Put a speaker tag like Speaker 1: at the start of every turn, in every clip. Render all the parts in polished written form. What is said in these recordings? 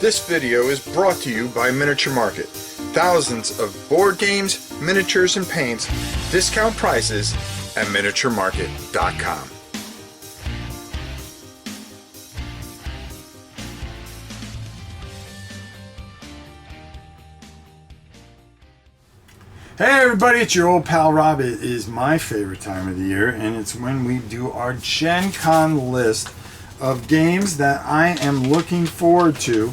Speaker 1: This video is brought to you by Miniature Market. Thousands of board games, miniatures, and paints, discount prices at miniaturemarket.com.
Speaker 2: Hey everybody, it's your old pal Rob. It is my favorite time of the year, and it's when we do our GenCon list of games that I am looking forward to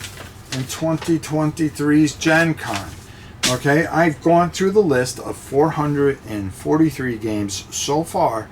Speaker 2: in 2023's GenCon. Okay, I've gone through the list of 443 games so far,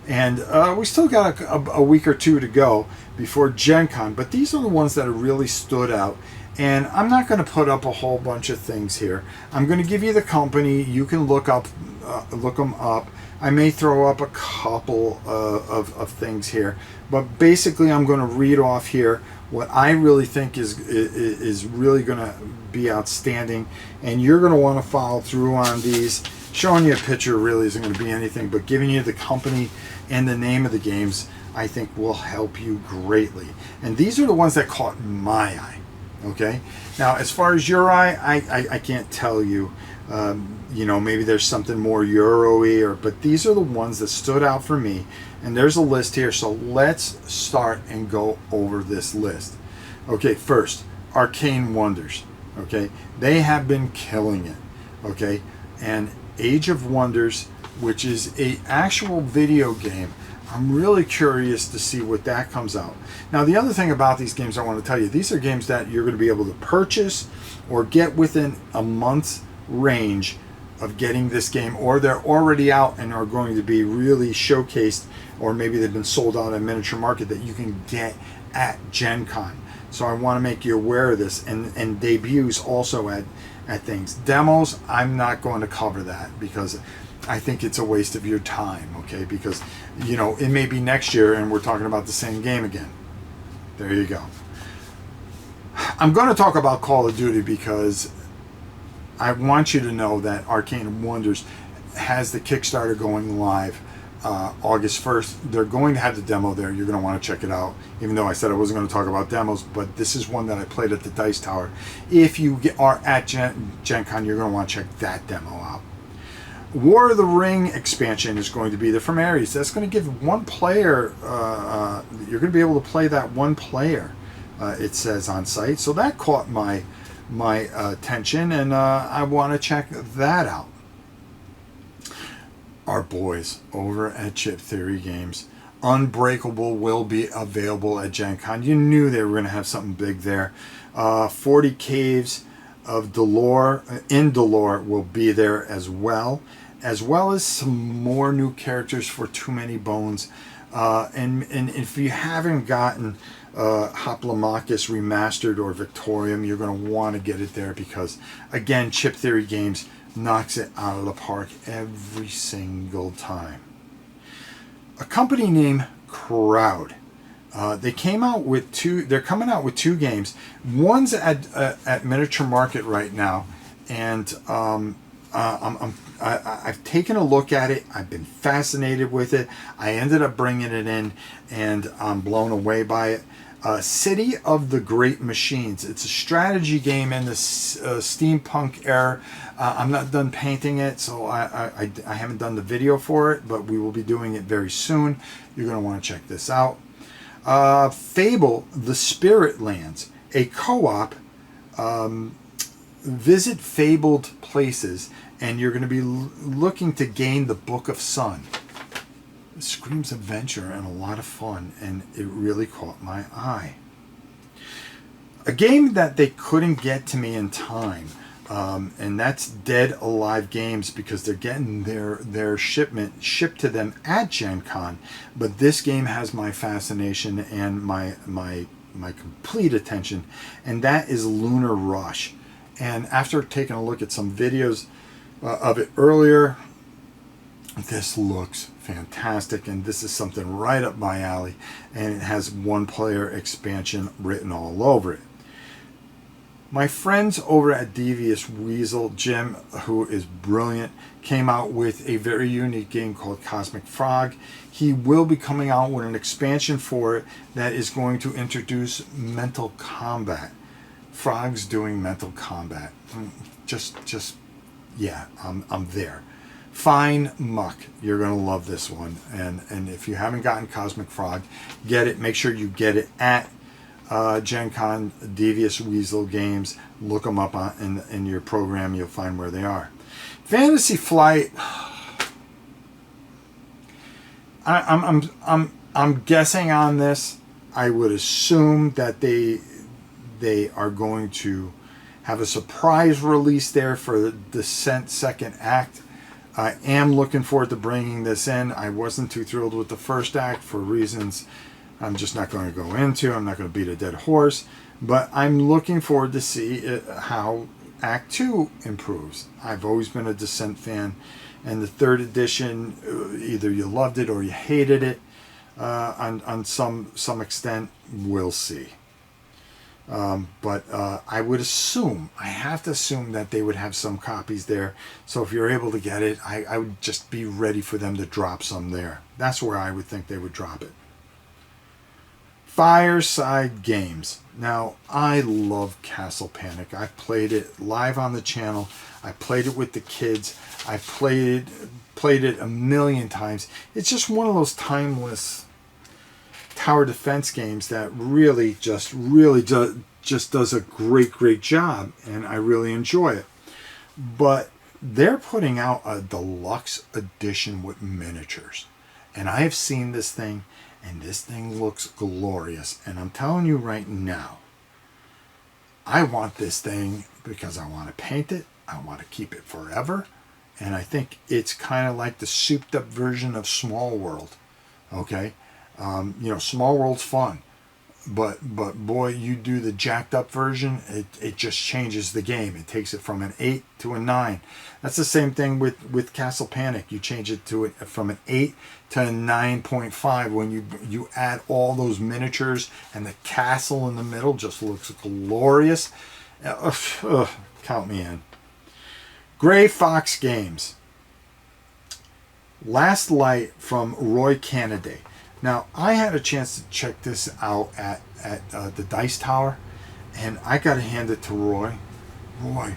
Speaker 2: and we still got a week or two to go before GenCon, but these are the ones that have really stood out. And I'm not going to put up a whole bunch of things here. I'm going to give you the company. You can look them up. I may throw up a couple of things here, but basically I'm going to read off here what I really think is really going to be outstanding, and you're going to want to follow through on these. Showing you a picture really isn't going to be anything, but giving you the company and the name of the games I think will help you greatly. And these are the ones that caught my eye. Okay, now as far as your eye, I can't tell you. You know, maybe there's something more Euro-y, but these are the ones that stood out for me. And there's a list here, so let's start and go over this list. Okay, first, Arcane Wonders. Okay, they have been killing it. Okay, and Age of Wonders, which is a actual video game. I'm really curious to see what that comes out. Now, the other thing about these games I want to tell you, these are games that you're going to be able to purchase or get within a month's range of getting this game, or they're already out and are going to be really showcased, or maybe they've been sold out at Miniature Market that you can get at GenCon. So I want to make you aware of this, and debuts also at things. Demos, I'm not going to cover that because I think it's a waste of your time, okay? Because, you know, it may be next year and we're talking about the same game again. There you go. I'm going to talk about Call of Duty because I want you to know that Arcane Wonders has the Kickstarter going live August 1st. They're going to have the demo there. You're going to want to check it out, even though I said I wasn't going to talk about demos, but this is one that I played at the Dice Tower. If you are at GenCon, you're going to want to check that demo out. War of the Ring expansion is going to be there from Ares. That's going to give one player, you're going to be able to play that one player, it says on site. So that caught my attention, and I want to check that out. Our boys over at Chip Theory Games, Unbreakable will be available at GenCon. You knew they were going to have something big there. 40 Caves of Dolor in Dolor will be there as well as some more new characters for Too Many Bones. And if you haven't gotten Hoplomachus Remastered or Victorium, you're going to want to get it there because, again, Chip Theory Games knocks it out of the park every single time. A company named Crowd. They came out with they're coming out with two games. One's at Miniature Market right now, and I've taken a look at it. I've been fascinated with it. I ended up bringing it in, and I'm blown away by it. City of the Great Machines. It's a strategy game in the steampunk era. I'm not done painting it, so I haven't done the video for it, but we will be doing it very soon. You're going to want to check this out. Fable, The Spirit Lands, a co-op. Visit fabled places, and you're going to be looking to gain the Book of Sun. It screams adventure and a lot of fun, and it really caught my eye. A game that they couldn't get to me in time, and that's Dead Alive Games, because they're getting their shipment shipped to them at GenCon. But this game has my fascination and my complete attention, and that is Lunar Rush. And after taking a look at some videos of it earlier, this looks fantastic, and this is something right up my alley, and it has one player expansion written all over it. My friends over at Devious Weasel, Jim, who is brilliant, came out with a very unique game called Cosmic Frog. He will be coming out with an expansion for it that is going to introduce mental combat. frogs doing mental combat. Yeah, I'm there. Fine Muck, you're gonna love this one, and if you haven't gotten Cosmic Frog, get it. Make sure you get it at GenCon. Devious Weasel Games. Look them up in your program. You'll find where they are. Fantasy Flight. I'm guessing on this. I would assume that they are going to have a surprise release there for the Descent second act. I am looking forward to bringing this in. I wasn't too thrilled with the first act for reasons I'm just not going to go into. I'm not going to beat a dead horse. But I'm looking forward to see how Act 2 improves. I've always been a Descent fan. And the third edition, either you loved it or you hated it. On some extent, we'll see. But I would assume, I have to assume that they would have some copies there. So if you're able to get it, I would just be ready for them to drop some there. That's where I would think they would drop it. Fireside Games. Now, I love Castle Panic. I played it live on the channel. I played it with the kids. I played it a million times. It's just one of those timeless tower defense games that really just does a great job, and I really enjoy it. But they're putting out a deluxe edition with miniatures, and I have seen this thing, and this thing looks glorious. And I'm telling you right now, I want this thing because I want to paint it. I want to keep it forever, and I think it's kind of like the souped up version of Small World. Okay. Small World's fun, but boy, you do the jacked up version, it just changes the game. It takes it from an 8 to a 9. That's the same thing with Castle Panic. You change it from an 8 to a 9.5 when you add all those miniatures, and the castle in the middle just looks glorious. Count me in. Gray Fox Games. Last Light from Roy Canaday. Now, I had a chance to check this out at the Dice Tower, and I got to hand it to Roy. Roy,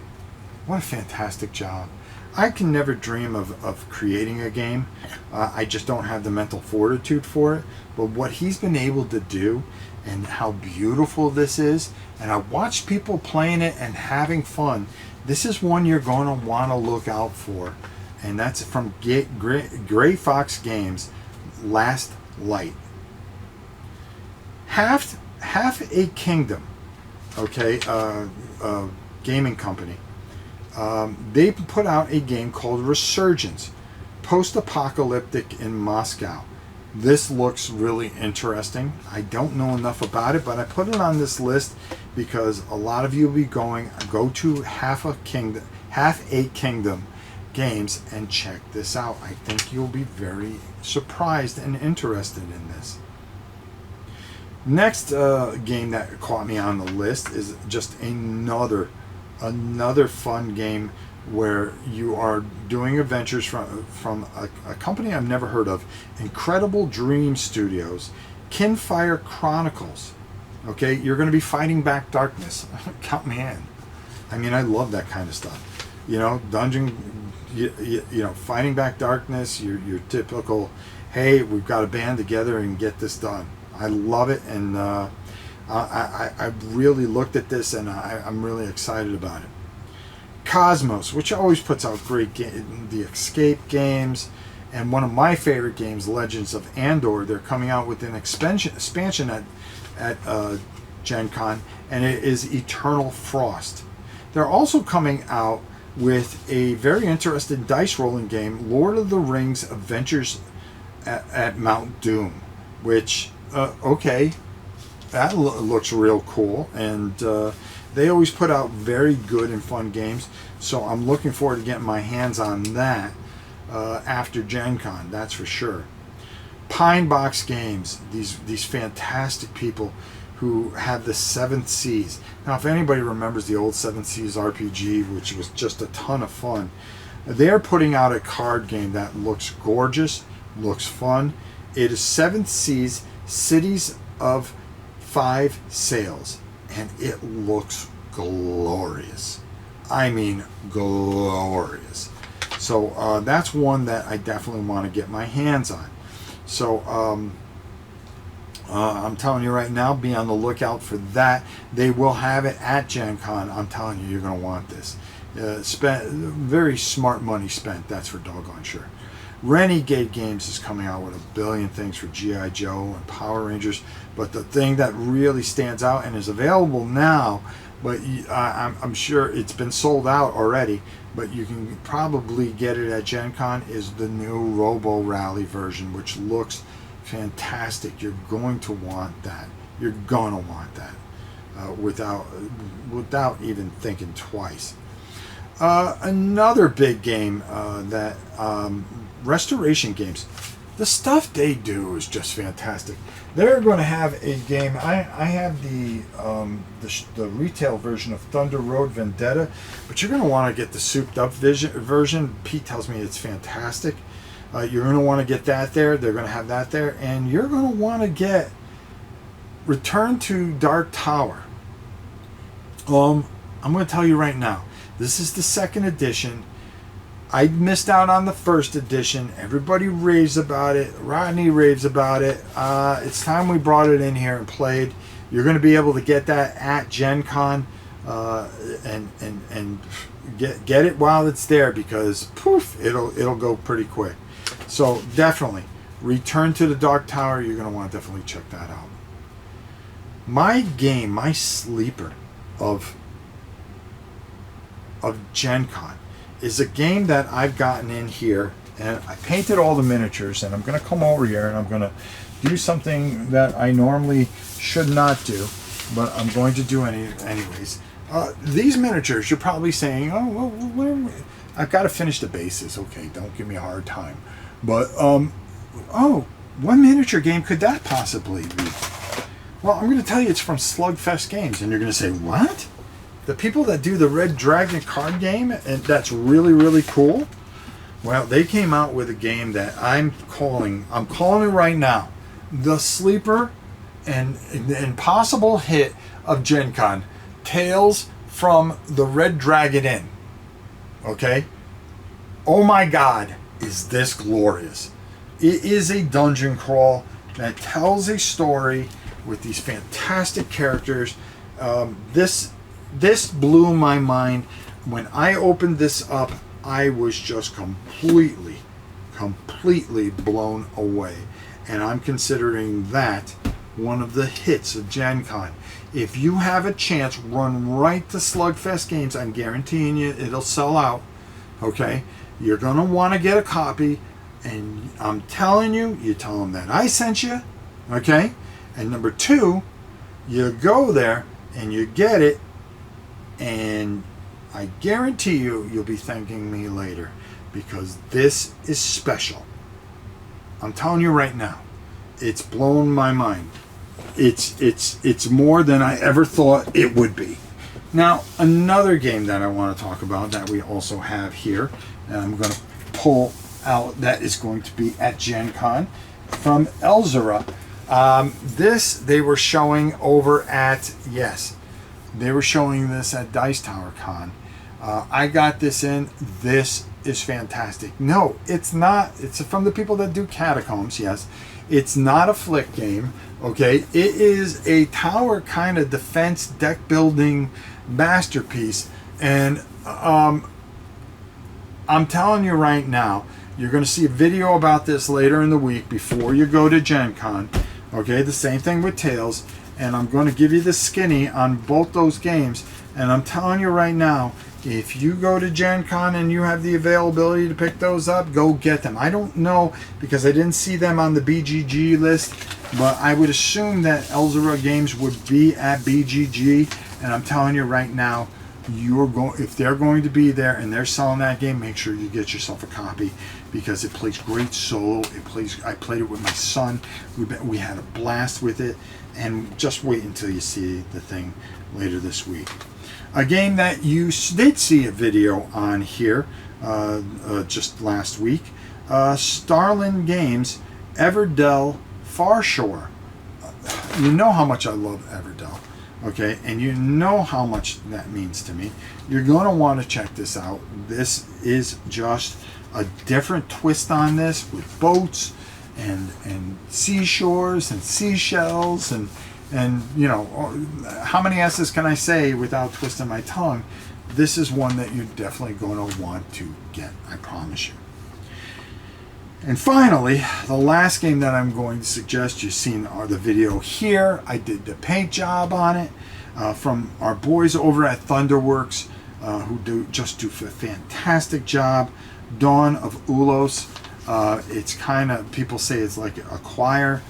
Speaker 2: what a fantastic job. I can never dream of creating a game. I just don't have the mental fortitude for it. But what he's been able to do, and how beautiful this is, and I watched people playing it and having fun. This is one you're going to want to look out for. And that's from Gray Fox Games, Last Light. Half a Kingdom, okay, gaming company. They put out a game called Resurgence, post-apocalyptic in Moscow. This looks really interesting. I don't know enough about it, but I put it on this list because a lot of you will be go to Half a Kingdom games and check this out. I think you'll be very surprised and interested in this. Next game that caught me on the list is just another fun game where you are doing adventures from a company I've never heard of, Incredible Dream Studios, Kinfire Chronicles. Okay, you're going to be fighting back darkness. Count me in. I mean, I love that kind of stuff. Dungeon, fighting back darkness. Your typical, hey, we've got to band together and get this done. I love it, and I really looked at this, and I'm really excited about it. Cosmos, which always puts out great the Escape games, and one of my favorite games, Legends of Andor. They're coming out with an expansion at GenCon, and it is Eternal Frost. They're also coming out with a very interesting dice rolling game, Lord of the Rings Adventures at Mount Doom, which okay, that looks real cool, and they always put out very good and fun games, so I'm looking forward to getting my hands on that after Gen Con, that's for sure. Pine Box Games, these fantastic people who have the Seventh Seas. Now, if anybody remembers the old Seventh Seas RPG, which was just a ton of fun, they're putting out a card game that looks gorgeous, looks fun. It is Seventh Seas Cities of 5 Sails, and it looks glorious. I mean glorious. So that's one that I definitely want to get my hands on. So I'm telling you right now, be on the lookout for that. They will have it at GenCon. I'm telling you, you're going to want this. Very smart money spent, that's for doggone sure. Renegade Games is coming out with a billion things for G.I. Joe and Power Rangers, but the thing that really stands out and is available now, but I'm sure it's been sold out already, but you can probably get it at GenCon, is the new Robo Rally version, which looks fantastic. You're going to want that. You're going to want that without even thinking twice. Another big game that Restoration Games, the stuff they do is just fantastic. They're going to have a game. I have the retail version of Thunder Road Vendetta, but you're going to want to get the souped up version. Pete tells me it's fantastic. You're going to want to get that there. They're going to have that there, and you're going to want to get Return to Dark Tower. I'm going to tell you right now, this is the second edition. I missed out on the first edition. Everybody raves about it. Rodney raves about it. It's time we brought it in here and played. You're going to be able to get that at GenCon and get it while it's there, because poof, it'll go pretty quick. So definitely, Return to the Dark Tower. You're going to want to definitely check that out. My game, my sleeper of GenCon is a game that I've gotten in here, and I painted all the miniatures, and I'm going to come over here and I'm going to do something that I normally should not do, but I'm going to do anyways. These miniatures, you're probably saying, oh, well, I've got to finish the bases. Okay, don't give me a hard time. But, what miniature game could that possibly be? Well, I'm going to tell you it's from Slugfest Games, and you're going to say, what? The people that do the Red Dragon card game, and that's really, really cool. Well, they came out with a game that I'm calling it right now, the sleeper and impossible hit of GenCon, Tales from the Red Dragon Inn. Okay? Oh my God, is this glorious. It is a dungeon crawl that tells a story with these fantastic characters. This blew my mind. When I opened this up, I was just completely blown away. And I'm considering that one of the hits of GenCon. If you have a chance, run right to Slugfest Games. I'm guaranteeing you it'll sell out. Okay? You're going to want to get a copy. And I'm telling you, you tell them that I sent you. Okay? And number two, you go there and you get it. And I guarantee you'll be thanking me later, because this is special. I'm telling you right now, it's blown my mind. It's more than I ever thought it would be. Now, another game that I want to talk about that we also have here, and I'm going to pull out, that is going to be at GenCon from Elzera. This they were showing over at, yes, they were showing this at Dice Tower Con. I got this in. This is fantastic. No, it's not. It's from the people that do Catacombs, yes. It's not a flick game, okay? It is a tower kind of defense deck building masterpiece. And I'm telling you right now, you're going to see a video about this later in the week before you go to GenCon. Okay, the same thing with Tales. And I'm going to give you the skinny on both those games. And I'm telling you right now, if you go to GenCon and you have the availability to pick those up, go get them. I don't know, because I didn't see them on the BGG list, but I would assume that Elzera Games would be at BGG. And I'm telling you right now, if they're going to be there and they're selling that game, make sure you get yourself a copy, because it plays great solo. I played it with my son. We had a blast with it. And just wait until you see the thing later this week. A game that you did see a video on here just last week. Starlin Games, Everdell Farshore. You know how much I love Everdell. Okay, and you know how much that means to me. You're going to want to check this out. This is just a different twist on this with boats and seashores and seashells and you know, how many S's can I say without twisting my tongue? This is one that you're definitely going to want to get, I promise you. And finally, the last game that I'm going to suggest, you've seen the video here. I did the paint job on it from our boys over at Thunderworks, who do a fantastic job. Dawn of Ulos. It's kind of, people say it's like a choir,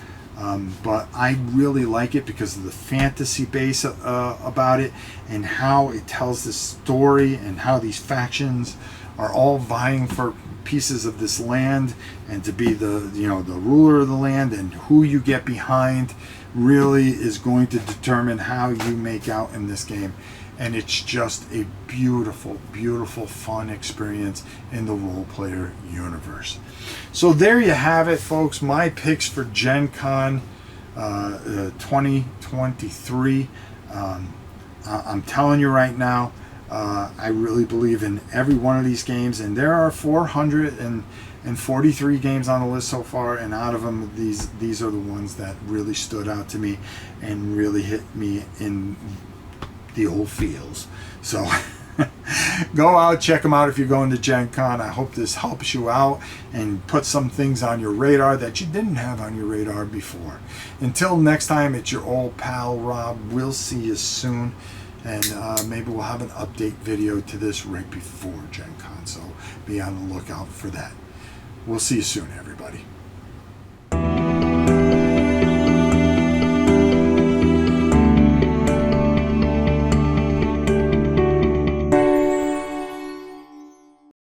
Speaker 2: but I really like it because of the fantasy base about it and how it tells this story and how these factions are all vying for pieces of this land and to be the, you know, the ruler of the land, and who you get behind really is going to determine how you make out in this game. And it's just a beautiful, beautiful, fun experience in the role player universe. So there you have it, folks. My picks for GenCon 2023. I'm telling you right now, I really believe in every one of these games, and there are 443 games on the list so far, and out of them, these are the ones that really stood out to me and really hit me in the old feels. So go out, check them out if you're going to GenCon. I hope this helps you out and put some things on your radar that you didn't have on your radar before. Until next time, it's your old pal Rob. We'll see you soon, and maybe we'll have an update video to this right before GenCon, so be on the lookout for that. We'll see you soon, everybody.